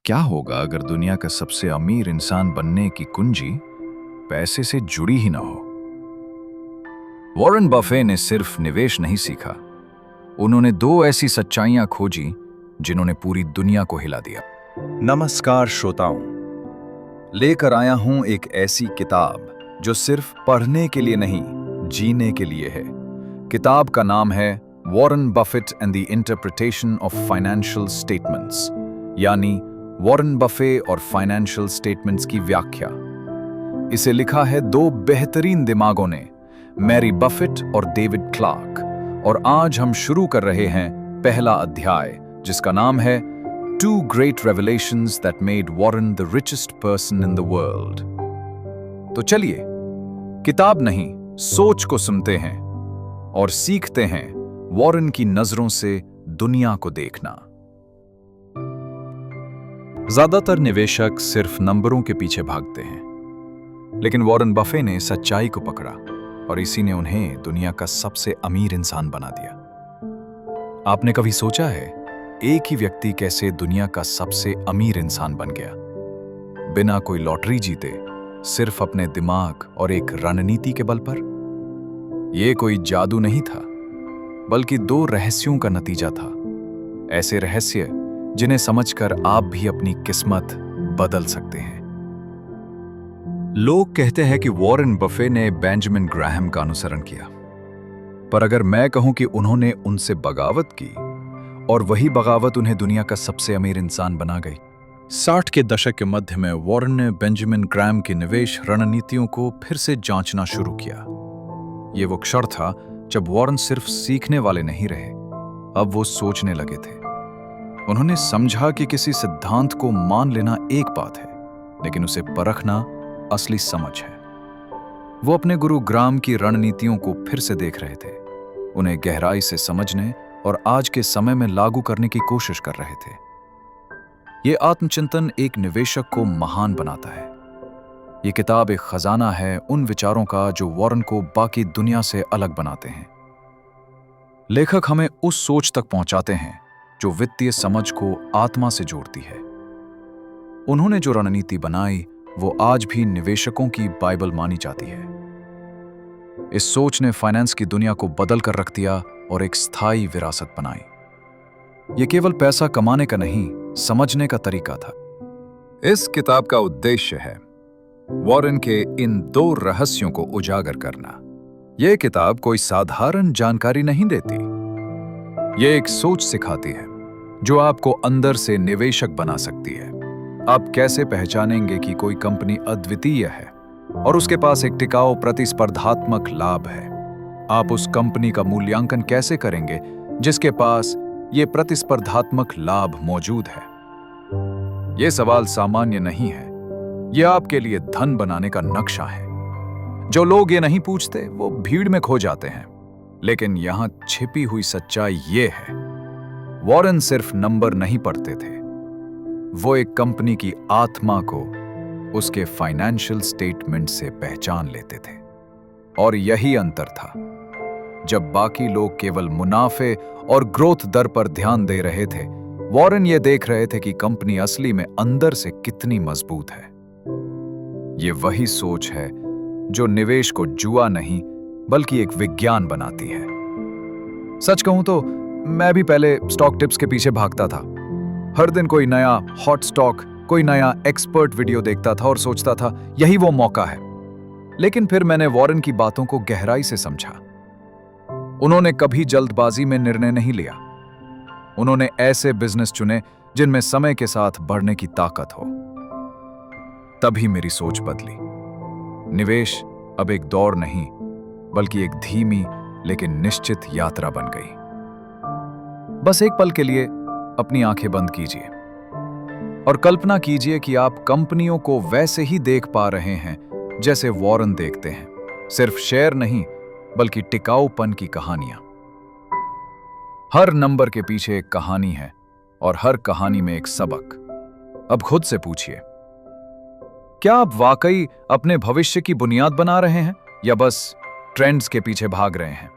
क्या होगा अगर दुनिया का सबसे अमीर इंसान बनने की कुंजी पैसे से जुड़ी ही ना हो? वॉरेन बफे ने सिर्फ निवेश नहीं सीखा, उन्होंने दो ऐसी सच्चाइयां खोजी जिन्होंने पूरी दुनिया को हिला दिया। नमस्कार श्रोताओं, लेकर आया हूं एक ऐसी किताब जो सिर्फ पढ़ने के लिए नहीं, जीने के लिए है। किताब का नाम है Warren Buffett and the interpretation of financial statements, यानी वॉरेन बफे और फाइनेंशियल स्टेटमेंट्स की व्याख्या। इसे लिखा है दो बेहतरीन दिमागों ने, मैरी बफेट और डेविड क्लार्क, और आज हम शुरू कर रहे हैं पहला अध्याय जिसका नाम है Two Great Revelations That Made Warren the Richest Person in the World। तो चलिए किताब नहीं, सोच को सुनते हैं और सीखते हैं वॉरेन की नजरों से दुनिया को देखना। ज्यादातर निवेशक सिर्फ नंबरों के पीछे भागते हैं, लेकिन वॉरेन बफे ने सच्चाई को पकड़ा और इसी ने उन्हें दुनिया का सबसे अमीर इंसान बना दिया। आपने कभी सोचा है एक ही व्यक्ति कैसे दुनिया का सबसे अमीर इंसान बन गया? बिना कोई लॉटरी जीते, सिर्फ अपने दिमाग और एक रणनीति के बल पर। यह कोई जादू नहीं था, बल्कि दो रहस्यों का नतीजा था। ऐसे रहस्य जिन्हें समझकर आप भी अपनी किस्मत बदल सकते हैं। लोग कहते हैं कि वॉरेन बफे ने बेंजामिन ग्राहम का अनुसरण किया, पर अगर मैं कहूं कि उन्होंने उनसे बगावत की और वही बगावत उन्हें दुनिया का सबसे अमीर इंसान बना गई। 60 के दशक के मध्य में वॉरेन ने बेंजामिन ग्राहम की निवेश रणनीतियों को फिर से जांचना शुरू किया। यह वो क्षण था जब वॉरेन सिर्फ सीखने वाले नहीं रहे, अब वो सोचने लगे थे। उन्होंने समझा कि किसी सिद्धांत को मान लेना एक बात है, लेकिन उसे परखना असली समझ है। वो अपने गुरु ग्राहम की रणनीतियों को फिर से देख रहे थे, उन्हें गहराई से समझने और आज के समय में लागू करने की कोशिश कर रहे थे। ये आत्मचिंतन एक निवेशक को महान बनाता है। ये किताब एक खजाना है उन विचारों का जो वॉरेन को बाकी दुनिया से अलग बनाते हैं। लेखक हमें उस सोच तक पहुंचाते हैं जो वित्तीय समझ को आत्मा से जोड़ती है। उन्होंने जो रणनीति बनाई वो आज भी निवेशकों की बाइबल मानी जाती है। इस सोच ने फाइनेंस की दुनिया को बदल कर रख दिया और एक स्थायी विरासत बनाई। यह केवल पैसा कमाने का नहीं, समझने का तरीका था। इस किताब का उद्देश्य है वॉरेन के इन दो रहस्यों को उजागर करना। यह किताब कोई साधारण जानकारी नहीं देती, यह एक सोच सिखाती है जो आपको अंदर से निवेशक बना सकती है। आप कैसे पहचानेंगे कि कोई कंपनी अद्वितीय है और उसके पास एक टिकाऊ प्रतिस्पर्धात्मक लाभ है? आप उस कंपनी का मूल्यांकन कैसे करेंगे जिसके पास ये प्रतिस्पर्धात्मक लाभ मौजूद है? यह सवाल सामान्य नहीं है, यह आपके लिए धन बनाने का नक्शा है। जो लोग ये नहीं पूछते वो भीड़ में खो जाते हैं, लेकिन यहां छिपी हुई सच्चाई ये है, वॉरेन सिर्फ नंबर नहीं पढ़ते थे, वो एक कंपनी की आत्मा को उसके फाइनेंशियल स्टेटमेंट से पहचान लेते थे। और यही अंतर था। जब बाकी लोग केवल मुनाफे और ग्रोथ दर पर ध्यान दे रहे थे, वॉरेन ये देख रहे थे कि कंपनी असली में अंदर से कितनी मजबूत है। ये वही सोच है जो निवेश को जुआ नहीं बल्कि एक विज्ञान बनाती है। सच कहूं तो मैं भी पहले स्टॉक टिप्स के पीछे भागता था। हर दिन कोई नया हॉट स्टॉक, कोई नया एक्सपर्ट वीडियो देखता था और सोचता था यही वो मौका है। लेकिन फिर मैंने वॉरेन की बातों को गहराई से समझा। उन्होंने कभी जल्दबाजी में निर्णय नहीं लिया। उन्होंने ऐसे बिजनेस चुने जिनमें समय के साथ बढ़ने की ताकत हो। तभी मेरी सोच बदली। निवेश अब एक दौड़ नहीं बल्कि एक धीमी लेकिन निश्चित यात्रा बन गई। बस एक पल के लिए अपनी आंखें बंद कीजिए और कल्पना कीजिए कि आप कंपनियों को वैसे ही देख पा रहे हैं जैसे वॉरेन देखते हैं। सिर्फ शेयर नहीं बल्कि टिकाऊपन की कहानियां। हर नंबर के पीछे एक कहानी है और हर कहानी में एक सबक। अब खुद से पूछिए, क्या आप वाकई अपने भविष्य की बुनियाद बना रहे हैं या बस ट्रेंड्स के पीछे भाग रहे हैं?